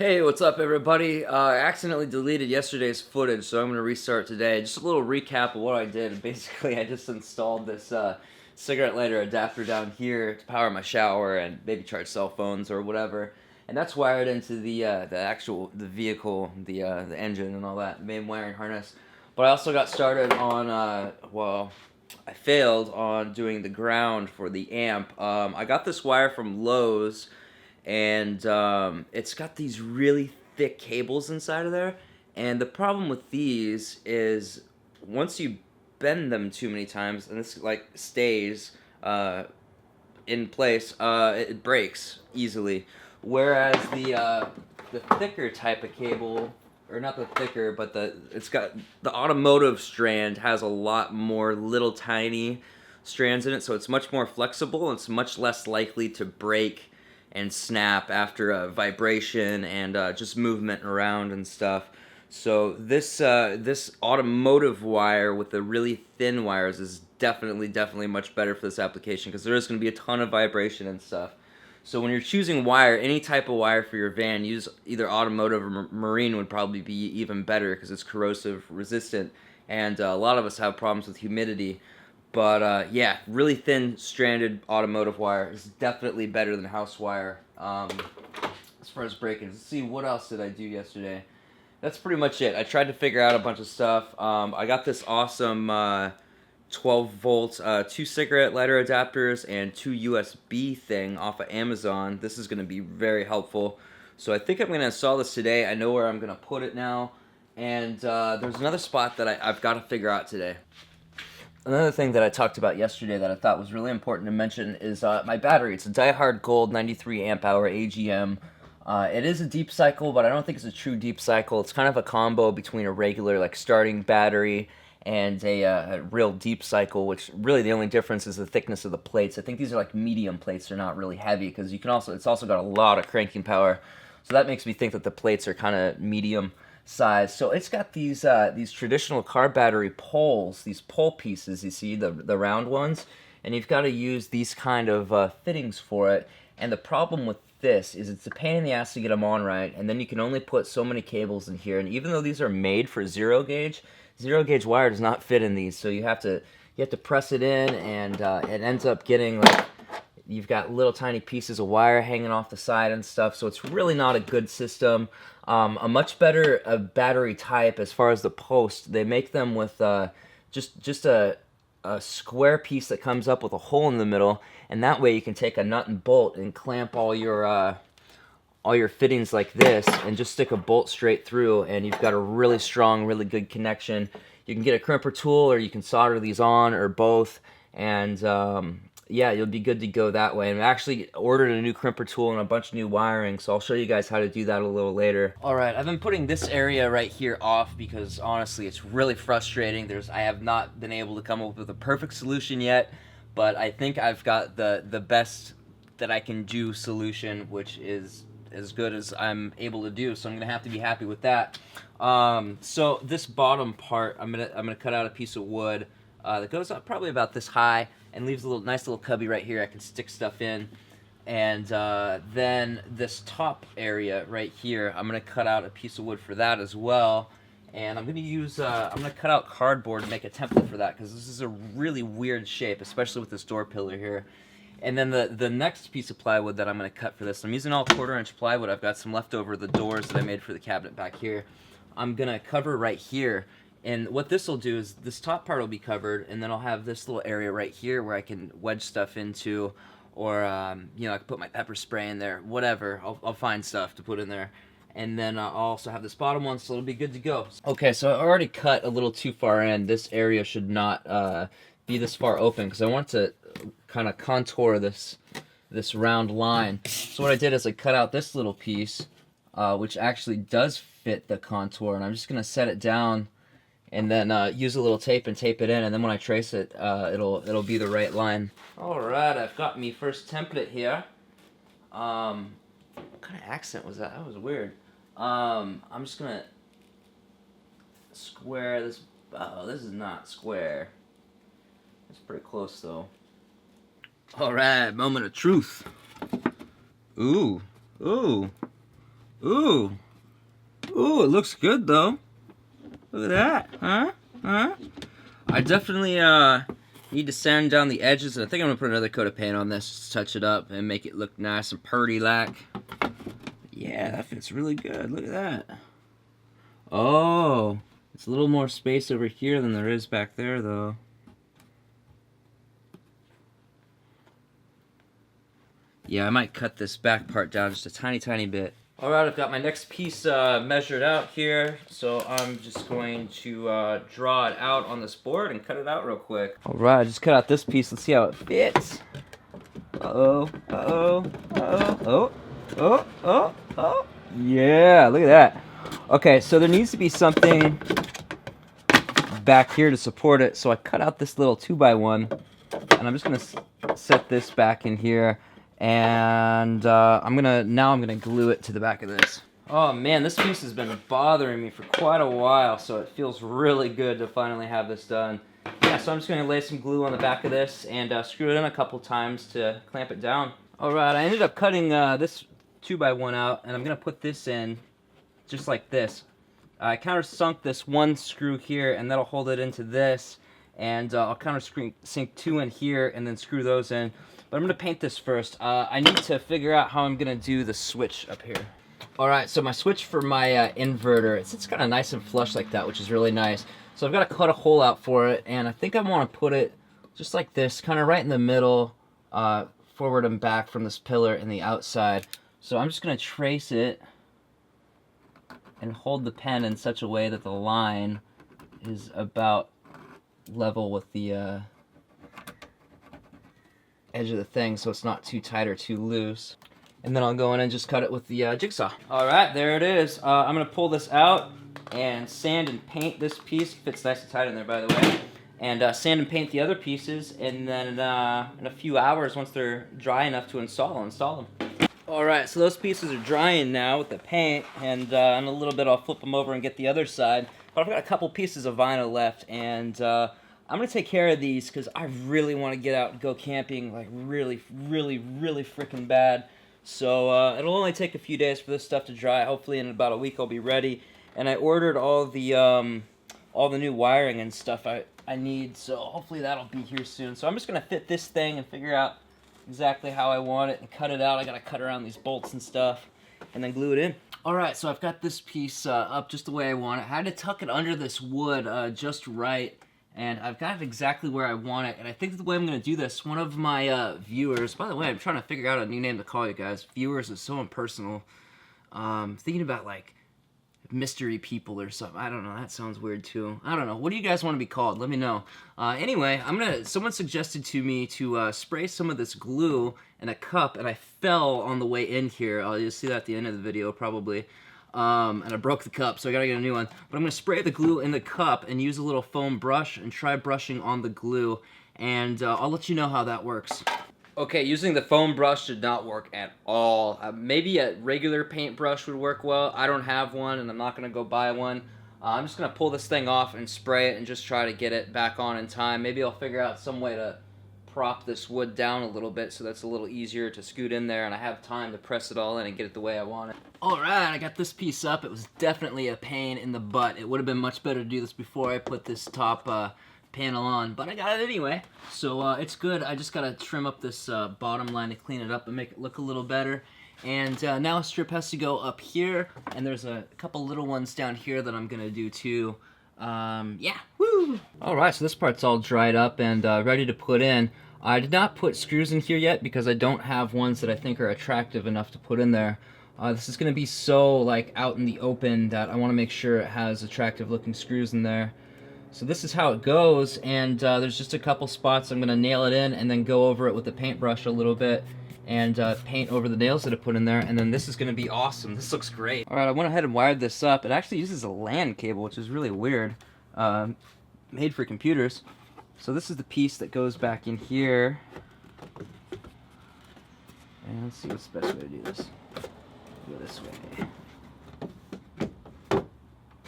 Hey, what's up, everybody? I accidentally deleted yesterday's footage, so I'm going to restart today. Just a little recap of what I did. Basically, I just installed this cigarette lighter adapter down here to power my shower and maybe charge cell phones or whatever. And that's wired into the vehicle, the engine and all that, main wiring harness. But I also got started on I failed on doing the ground for the amp. I got this wire from Lowe's, and it's got these really thick cables inside of there. And the problem with these is once you bend them too many times, and this like stays in place, it breaks easily. Whereas the thicker type of cable, or not the thicker, but it's got the automotive strand has a lot more little tiny strands in it, so it's much more flexible and it's much less likely to break and snap after a vibration and just movement around and stuff. So this automotive wire with the really thin wires is definitely much better for this application because there is going to be a ton of vibration and stuff. So when you're choosing wire, any type of wire for your van, use either automotive or marine would probably be even better because it's corrosive resistant, and a lot of us have problems with humidity. But yeah, really thin stranded automotive wire is definitely better than house wire as far as break-ins. Let's see, what else did I do yesterday? That's pretty much it. I tried to figure out a bunch of stuff. I got this awesome 12 volt 2 cigarette lighter adapters and 2 USB thing off of Amazon. This is going to be very helpful. So I think I'm going to install this today. I know where I'm going to put it now. And there's another spot that I've got to figure out today. Another thing that I talked about yesterday that I thought was really important to mention is my battery. It's a Die-Hard Gold 93 amp hour AGM. It is a deep cycle, but I don't think it's a true deep cycle. It's kind of a combo between a regular like starting battery and a real deep cycle, which really the only difference is the thickness of the plates. I think these are like medium plates. They're not really heavy because it's also got a lot of cranking power. So that makes me think that the plates are kind of medium size. So it's got these traditional car battery poles, these pole pieces, you see, the round ones, and you've got to use these kind of fittings for it. And the problem with this is it's a pain in the ass to get them on right, and then you can only put so many cables in here. And even though these are made for zero gauge wire does not fit in these, so you have to press it in, and it ends up getting like you've got little tiny pieces of wire hanging off the side and stuff, so it's really not a good system. A much better battery type as far as the post, they make them with just a square piece that comes up with a hole in the middle, and that way you can take a nut and bolt and clamp all your fittings like this and just stick a bolt straight through, and you've got a really strong, really good connection. You can get a crimper tool or you can solder these on, or both, and yeah, you'll be good to go that way. And I actually ordered a new crimper tool and a bunch of new wiring, so I'll show you guys how to do that a little later. Alright, I've been putting this area right here off because honestly it's really frustrating. I have not been able to come up with a perfect solution yet, but I think I've got the best that I can do solution, which is as good as I'm able to do, so I'm gonna have to be happy with that. So this bottom part, I'm gonna cut out a piece of wood that goes up probably about this high and leaves a nice little cubby right here I can stick stuff in. And then this top area right here, I'm gonna cut out a piece of wood for that as well. And I'm gonna cut out cardboard and make a template for that because this is a really weird shape, especially with this door pillar here. And then the next piece of plywood that I'm going to cut for this, I'm using all 1/4 inch plywood. I've got some left over the doors that I made for the cabinet back here. I'm going to cover right here. And what this will do is this top part will be covered, and then I'll have this little area right here where I can wedge stuff into, or you know, I can put my pepper spray in there, whatever. I'll find stuff to put in there. And then I'll also have this bottom one, so it'll be good to go. Okay, so I already cut a little too far in. This area should not be this far open because I want to kind of contour this round line. So what I did is I cut out this little piece, which actually does fit the contour, and I'm just gonna set it down and then use a little tape and tape it in, and then when I trace it, it'll be the right line. Alright, I've got me first template here. What kind of accent was that? That was weird. I'm just gonna square this. Oh, this is not square. It's pretty close though. Alright, moment of truth. Ooh. Ooh. Ooh, it looks good though. Look at that. Huh? Huh? I definitely need to sand down the edges, and I think I'm gonna put another coat of paint on this just to touch it up and make it look nice and purty-like. Yeah, that fits really good. Look at that. Oh, it's a little more space over here than there is back there, though. Yeah, I might cut this back part down just a tiny bit. Alright, I've got my next piece measured out here, so I'm just going to draw it out on this board and cut it out real quick. Alright, I just cut out this piece. Let's see how it fits. Uh-oh, uh-oh, uh-oh, oh. Yeah, look at that. Okay, so there needs to be something back here to support it, so I cut out this little 2x1, and I'm just going to set this back in here. And I'm gonna glue it to the back of this. Oh man, this piece has been bothering me for quite a while, so it feels really good to finally have this done. Yeah, so I'm just gonna lay some glue on the back of this and screw it in a couple times to clamp it down. Alright, I ended up cutting this 2x1 out, and I'm gonna put this in just like this. I countersunk this one screw here, and that'll hold it into this, and I'll countersink 2 in here and then screw those in. But I'm going to paint this first. I need to figure out how I'm going to do the switch up here. Alright, so my switch for my inverter, it's kind of nice and flush like that, which is really nice. So I've got to cut a hole out for it, and I think I want to put it just like this, kind of right in the middle, forward and back from this pillar in the outside. So I'm just going to trace it and hold the pen in such a way that the line is about level with the edge of the thing, so it's not too tight or too loose. And then I'll go in and just cut it with the jigsaw. Alright, there it is. I'm going to pull this out and sand and paint this piece. It fits nice and tight in there, by the way. And sand and paint the other pieces, and then in a few hours, once they're dry enough to install, I'll install them. Alright, so those pieces are drying now with the paint, and in a little bit I'll flip them over and get the other side. But I've got a couple pieces of vinyl left, and I'm going to take care of these because I really want to get out and go camping, like really freaking bad. So it'll only take a few days for this stuff to dry. Hopefully in about a week I'll be ready. And I ordered all the new wiring and stuff I need, so hopefully that'll be here soon. So I'm just going to fit this thing and figure out exactly how I want it and cut it out. I got to cut around these bolts and stuff and then glue it in. Alright, so I've got this piece up just the way I want it. I had to tuck it under this wood just right. And I've got it exactly where I want it, and I think the way I'm going to do this, one of my viewers, by the way, I'm trying to figure out a new name to call you guys. Viewers is so impersonal. Thinking about, like, mystery people or something. I don't know, that sounds weird too. I don't know, what do you guys want to be called? Let me know. Anyway, someone suggested to me to spray some of this glue in a cup, and I fell on the way in here. You'll see that at the end of the video, probably. And I broke the cup, so I gotta get a new one. But I'm gonna spray the glue in the cup and use a little foam brush and try brushing on the glue, and I'll let you know how that works. Okay, using the foam brush did not work at all. Maybe a regular paintbrush would work well. I don't have one, and I'm not gonna go buy one. I'm just gonna pull this thing off and spray it and just try to get it back on in time. Maybe I'll figure out some way to prop this wood down a little bit so that's a little easier to scoot in there and I have time to press it all in and get it the way I want it. Alright, I got this piece up. It was definitely a pain in the butt. It would have been much better to do this before I put this top panel on, but I got it anyway. So it's good. I just gotta trim up this bottom line to clean it up and make it look a little better. And now a strip has to go up here, and there's a couple little ones down here that I'm gonna do too. Yeah, woo! Alright, so this part's all dried up and ready to put in. I did not put screws in here yet because I don't have ones that I think are attractive enough to put in there. This is going to be so like out in the open that I want to make sure it has attractive looking screws in there. So this is how it goes, and there's just a couple spots I'm going to nail it in and then go over it with the paintbrush a little bit and paint over the nails that I put in there, and then this is going to be awesome. This looks great. Alright, I went ahead and wired this up. It actually uses a LAN cable, which is really weird. Made for computers. So this is the piece that goes back in here. And let's see what's the best way to do this. Go this way.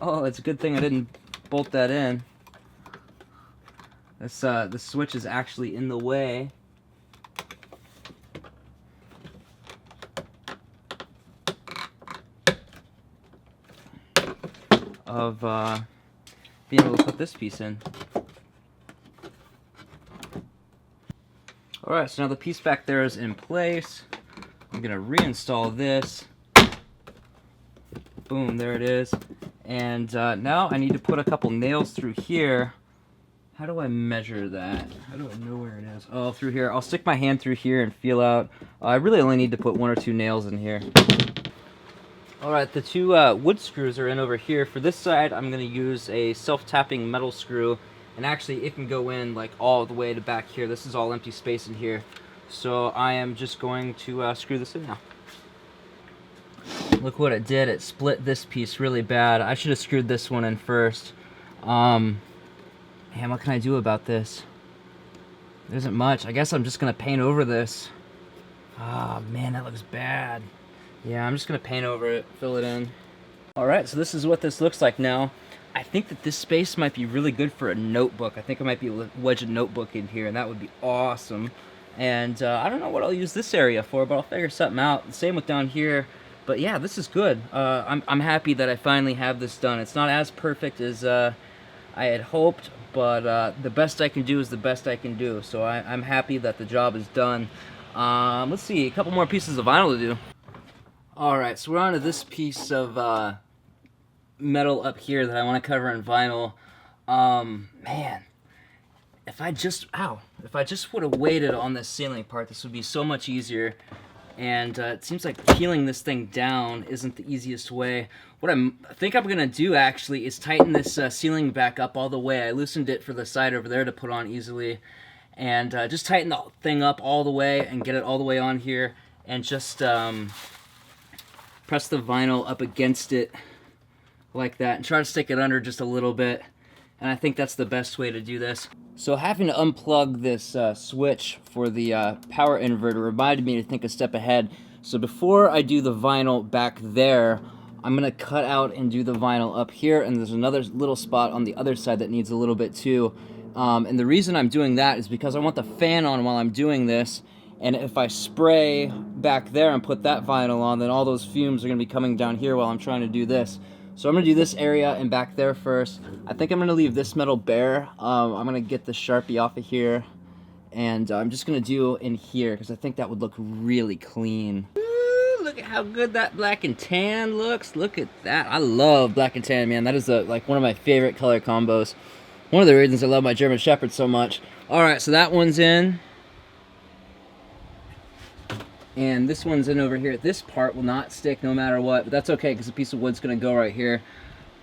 Oh, it's a good thing I didn't bolt that in. This the switch is actually in the way. of being able to put this piece in. Alright, so now the piece back there is in place. I'm going to reinstall this. Boom, there it is. And now I need to put a couple nails through here. How do I measure that? How do I know where it is? Oh, through here. I'll stick my hand through here and feel out. I really only need to put 1 or 2 nails in here. Alright, the 2 wood screws are in over here. For this side, I'm going to use a self-tapping metal screw. And actually, it can go in like all the way to back here. This is all empty space in here. So I am just going to screw this in now. Look what it did. It split this piece really bad. I should have screwed this one in first. Man, what can I do about this? There isn't much. I guess I'm just going to paint over this. Ah, man, that looks bad. Yeah, I'm just going to paint over it, fill it in. Alright, so this is what this looks like now. I think that this space might be really good for a notebook. I think I might be wedge a notebook in here, and that would be awesome. And I don't know what I'll use this area for, but I'll figure something out. Same with down here. But yeah, this is good. I'm happy that I finally have this done. It's not as perfect as I had hoped, but the best I can do is the best I can do. So I'm happy that the job is done. Let's see, a couple more pieces of vinyl to do. Alright, so we're on to this piece of metal up here that I want to cover in vinyl. Man, if I just would have waited on this ceiling part, this would be so much easier. And it seems like peeling this thing down isn't the easiest way. What I think I'm gonna do actually is tighten this ceiling back up all the way. I loosened it for the side over there to put on easily, and just tighten the thing up all the way and get it all the way on here, and just press the vinyl up against it like that and try to stick it under just a little bit. And I think that's the best way to do this. So having to unplug this switch for the power inverter reminded me to think a step ahead. So before I do the vinyl back there, I'm going to cut out and do the vinyl up here, and there's another little spot on the other side that needs a little bit too. And the reason I'm doing that is because I want the fan on while I'm doing this, and if I spray back there and put that vinyl on, then all those fumes are going to be coming down here while I'm trying to do this. So I'm going to do this area and back there first. I think I'm going to leave this metal bare. I'm going to get the Sharpie off of here, and I'm just going to do in here because I think that would look really clean. Ooh, look at how good that black and tan looks. Look at that. I love black and tan, man. That is like one of my favorite color combos. One of the reasons I love my German Shepherd so much. Alright, so that one's in. And this one's in over here. This part will not stick no matter what, but that's okay because a piece of wood's gonna go right here.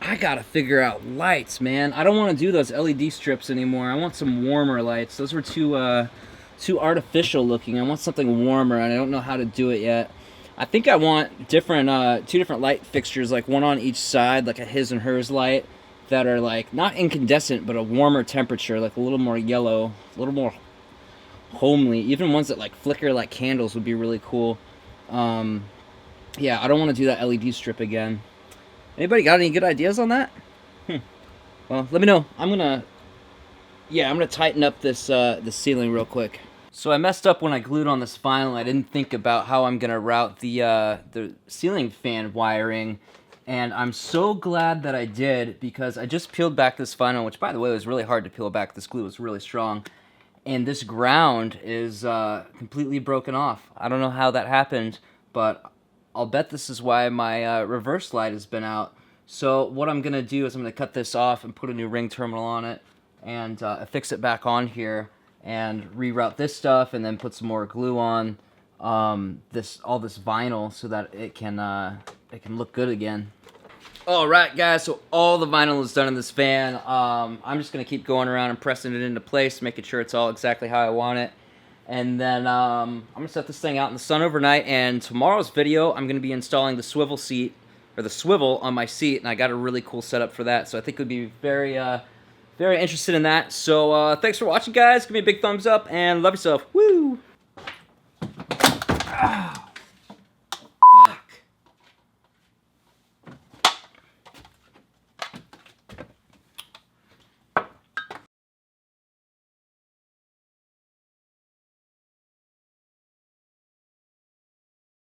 I gotta figure out lights, man. I don't want to do those LED strips anymore. I want some warmer lights. Those were too artificial looking. I want something warmer, and I don't know how to do it yet. I think I want different, 2 different light fixtures, like one on each side, like a his and hers light, that are like not incandescent, but a warmer temperature, like a little more yellow, a little more homely. Even ones that like flicker like candles would be really cool. Yeah, I don't want to do that LED strip again. Anybody got any good ideas on that? Well, let me know. I'm gonna tighten up this the ceiling real quick. So I messed up when I glued on this vinyl. I didn't think about how I'm gonna route the ceiling fan wiring, and I'm so glad that I did, because I just peeled back this vinyl, which by the way was really hard to peel back. This glue was really strong. And this ground is completely broken off. I don't know how that happened, but I'll bet this is why my reverse light has been out. So what I'm going to do is I'm going to cut this off and put a new ring terminal on it, and affix it back on here, and reroute this stuff, and then put some more glue on all this vinyl so that it can look good again. Alright guys, so all the vinyl is done in this fan. I'm just going to keep going around and pressing it into place, making sure it's all exactly how I want it. And then I'm going to set this thing out in the sun overnight, and tomorrow's video I'm going to be installing the swivel seat, or the swivel on my seat, and I got a really cool setup for that, so I think you'll be very interested in that. So thanks for watching guys, give me a big thumbs up, and love yourself. Woo!